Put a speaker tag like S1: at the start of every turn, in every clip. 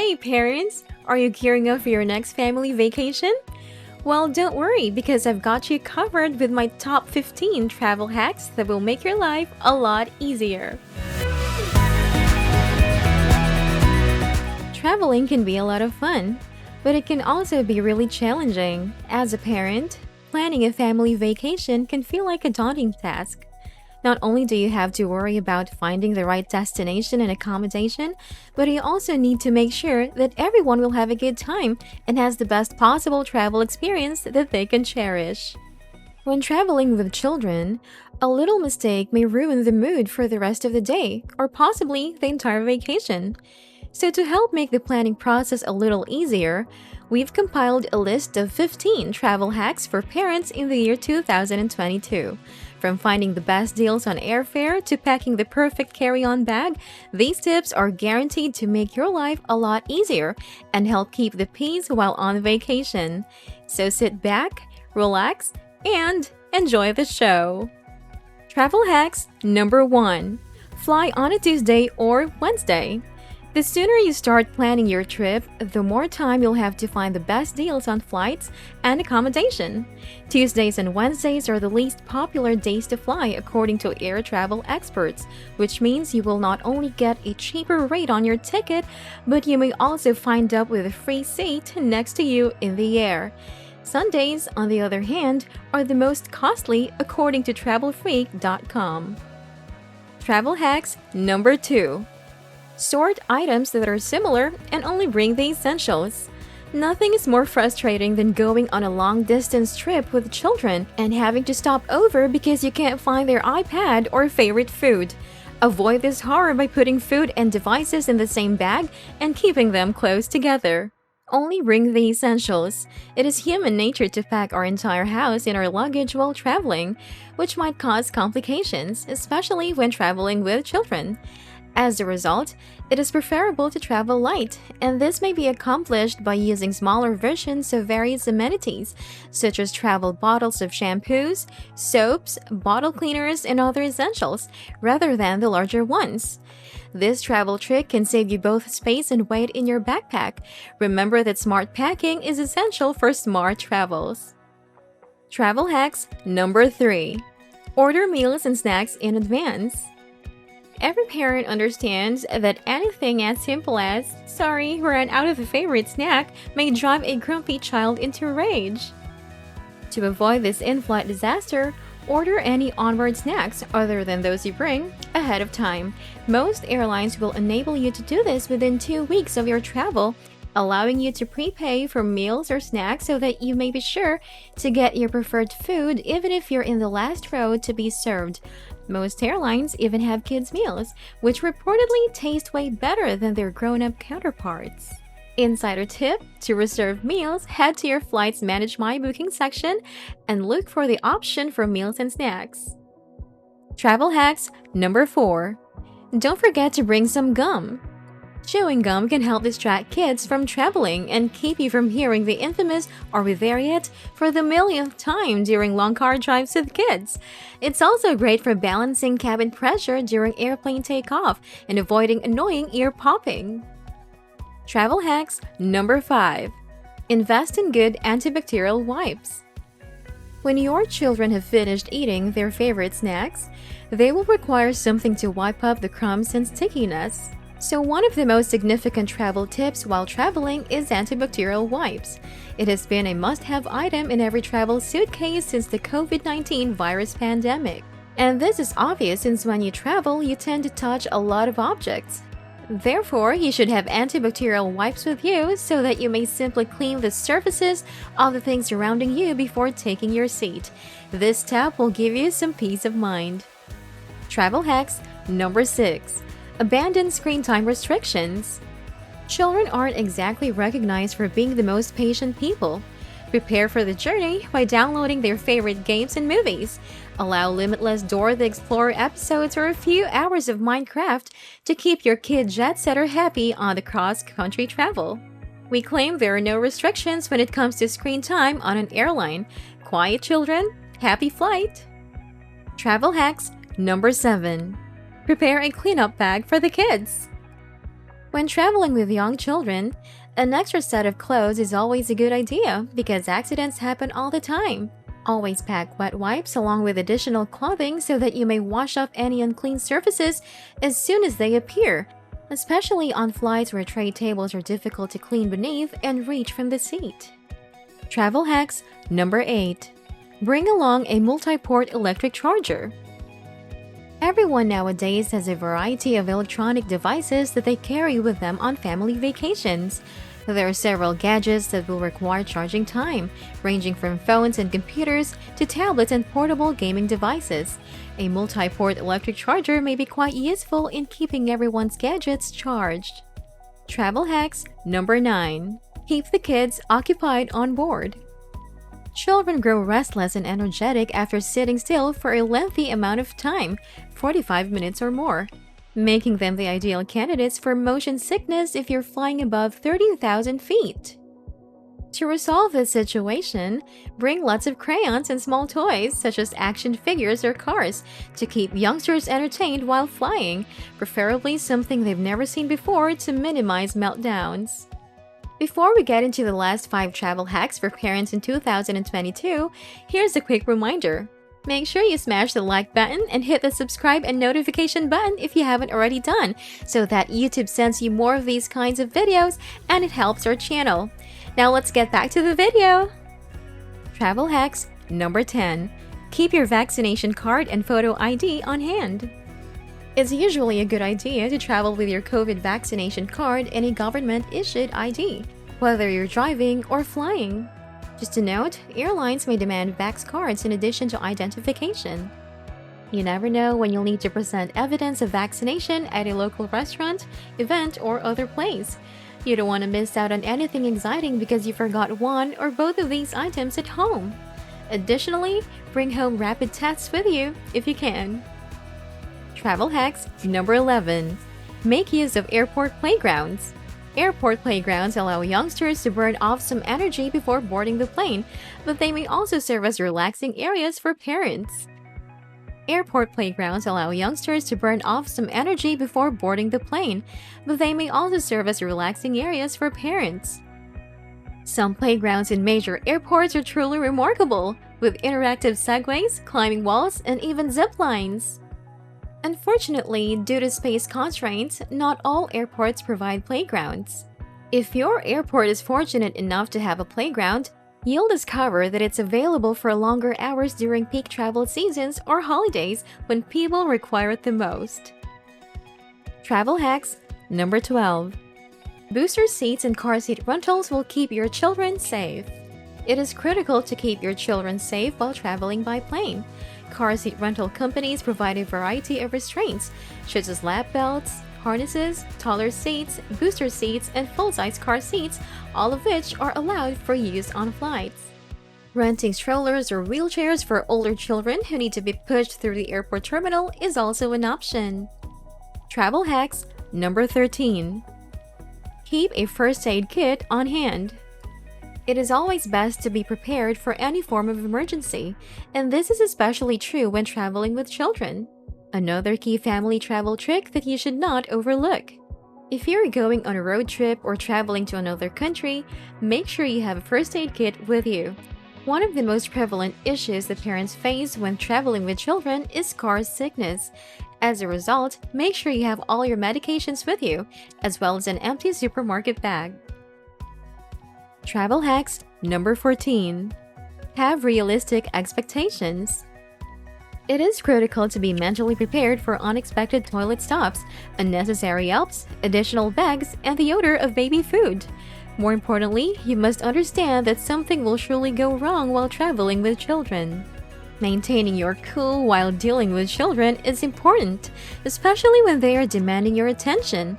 S1: Hey parents, are you gearing up for your next family vacation? Well, don't worry because I've got you covered with my top 15 travel hacks that will make your life a lot easier. Traveling can be a lot of fun, but it can also be really challenging. As a parent, planning a family vacation can feel like a daunting task. Not only do you have to worry about finding the right destination and accommodation, but you also need to make sure that everyone will have a good time and has the best possible travel experience that they can cherish. When traveling with children, a little mistake may ruin the mood for the rest of the day or possibly the entire vacation. So, to help make the planning process a little easier, we've compiled a list of 15 travel hacks for parents in the year 2022. From finding the best deals on airfare to packing the perfect carry on bag, these tips are guaranteed to make your life a lot easier and help keep the peace while on vacation. So, sit back, relax, and enjoy the show. Travel hacks number 1: fly on a Tuesday or Wednesday. The sooner you start planning your trip, the more time you'll have to find the best deals on flights and accommodation. Tuesdays and Wednesdays are the least popular days to fly according to air travel experts, which means you will not only get a cheaper rate on your ticket, but you may also find up with a free seat next to you in the air. Sundays, on the other hand, are the most costly according to travelfreak.com. Travel hacks number 2: sort items that are similar and only bring the essentials. Nothing is more frustrating than going on a long-distance trip with children and having to stop over because you can't find their iPad or favorite food. Avoid this horror by putting food and devices in the same bag and keeping them close together. Only bring the essentials. It is human nature to pack our entire house in our luggage while traveling, which might cause complications, especially when traveling with children. As a result, it is preferable to travel light, and this may be accomplished by using smaller versions of various amenities, such as travel bottles of shampoos, soaps, bottle cleaners, and other essentials, rather than the larger ones. This travel trick can save you both space and weight in your backpack. Remember that smart packing is essential for smart travels. Travel hacks number 3: order meals and snacks in advance. Every parent understands that anything as simple as, "Sorry, we ran out of a favorite snack," may drive a grumpy child into rage. To avoid this in-flight disaster, order any onboard snacks other than those you bring ahead of time. Most airlines will enable you to do this within 2 weeks of your travel, allowing you to prepay for meals or snacks so that you may be sure to get your preferred food even if you're in the last row to be served. Most airlines even have kids' meals, which reportedly taste way better than their grown-up counterparts. Insider tip: to reserve meals, head to your flight's Manage My Booking section and look for the option for meals and snacks. Travel hacks number 4: don't forget to bring some gum. Chewing gum can help distract kids from traveling and keep you from hearing the infamous "Are we there yet?" for the millionth time during long car drives with kids. It's also great for balancing cabin pressure during airplane takeoff and avoiding annoying ear popping. Travel hacks number 5: invest in good antibacterial wipes. When your children have finished eating their favorite snacks, they will require something to wipe up the crumbs and stickiness. So one of the most significant travel tips while traveling is antibacterial wipes. It has been a must-have item in every travel suitcase since the COVID-19 virus pandemic. And this is obvious since when you travel, you tend to touch a lot of objects. Therefore, you should have antibacterial wipes with you so that you may simply clean the surfaces of the things surrounding you before taking your seat. This step will give you some peace of mind. Travel hacks number 6: abandon screen time restrictions. Children aren't exactly recognized for being the most patient people. Prepare for the journey by downloading their favorite games and movies. Allow limitless Dora the Explorer episodes or a few hours of Minecraft to keep your kid jet setter happy on the cross-country travel. We claim there are no restrictions when it comes to screen time on an airline. Quiet children, happy flight! Travel hacks number 7: prepare a cleanup bag for the kids. When traveling with young children, an extra set of clothes is always a good idea because accidents happen all the time. Always pack wet wipes along with additional clothing so that you may wash off any unclean surfaces as soon as they appear, especially on flights where tray tables are difficult to clean beneath and reach from the seat. Travel hacks number 8. Bring along a multi-port electric charger. Everyone nowadays has a variety of electronic devices that they carry with them on family vacations. There are several gadgets that will require charging time, ranging from phones and computers to tablets and portable gaming devices. A multi-port electric charger may be quite useful in keeping everyone's gadgets charged. Travel hacks number 9. Keep the kids occupied on board. Children grow restless and energetic after sitting still for a lengthy amount of time, 45 minutes or more, making them the ideal candidates for motion sickness if you're flying above 30,000 feet. To resolve this situation, bring lots of crayons and small toys such as action figures or cars to keep youngsters entertained while flying, preferably something they've never seen before to minimize meltdowns. Before we get into the last 5 travel hacks for parents in 2022, here's a quick reminder. Make sure you smash the like button and hit the subscribe and notification button if you haven't already done, so that YouTube sends you more of these kinds of videos and it helps our channel. Now let's get back to the video! Travel hacks number 10. Keep your vaccination card and photo ID on hand. It's usually a good idea to travel with your COVID vaccination card and a government-issued ID, whether you're driving or flying. Just a note, airlines may demand vax cards in addition to identification. You never know when you'll need to present evidence of vaccination at a local restaurant, event, or other place. You don't want to miss out on anything exciting because you forgot one or both of these items at home. Additionally, bring home rapid tests with you if you can. Travel hacks number 11. Make use of airport playgrounds. Airport playgrounds allow youngsters to burn off some energy before boarding the plane, but they may also serve as relaxing areas for parents. Airport playgrounds allow youngsters to burn off some energy before boarding the plane, but they may also serve as relaxing areas for parents. Some playgrounds in major airports are truly remarkable, with interactive segways, climbing walls, and even zip lines. Unfortunately, due to space constraints, not all airports provide playgrounds. If your airport is fortunate enough to have a playground, you'll discover that it's available for longer hours during peak travel seasons or holidays when people require it the most. Travel hacks number 12. Booster seats and car seat rentals will keep your children safe. It is critical to keep your children safe while traveling by plane. Car seat rental companies provide a variety of restraints, such as lap belts, harnesses, taller seats, booster seats, and full-size car seats, all of which are allowed for use on flights. Renting strollers or wheelchairs for older children who need to be pushed through the airport terminal is also an option. Travel hacks number 13. Keep a first aid kit on hand. It is always best to be prepared for any form of emergency, and this is especially true when traveling with children. Another key family travel trick that you should not overlook. If you're going on a road trip or traveling to another country, make sure you have a first aid kit with you. One of the most prevalent issues that parents face when traveling with children is car sickness. As a result, make sure you have all your medications with you, as well as an empty supermarket bag. Travel hacks number 14. Have realistic expectations. It is critical to be mentally prepared for unexpected toilet stops, unnecessary helps, additional bags, and the odor of baby food. More importantly, you must understand that something will surely go wrong while traveling with children. Maintaining your cool while dealing with children is important, especially when they are demanding your attention.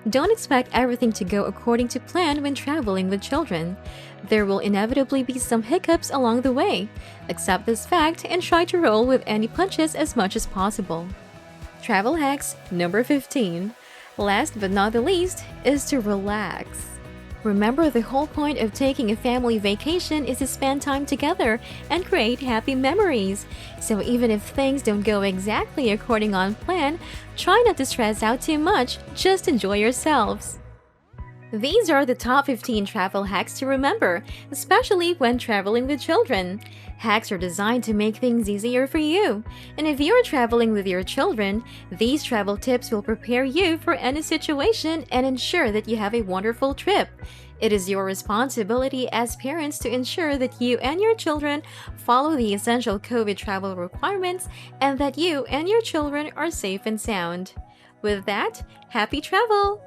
S1: Don't expect everything to go according to plan when traveling with children. There will inevitably be some hiccups along the way. Accept this fact and try to roll with any punches as much as possible. Travel hacks number 15. Last but not the least is to relax. Remember, the whole point of taking a family vacation is to spend time together and create happy memories. So even if things don't go exactly according on plan, try not to stress out too much, just enjoy yourselves. These are the top 15 travel hacks to remember, especially when traveling with children. Hacks are designed to make things easier for you. And if you're traveling with your children, these travel tips will prepare you for any situation and ensure that you have a wonderful trip. It is your responsibility as parents to ensure that you and your children follow the essential COVID travel requirements and that you and your children are safe and sound. With that, happy travel!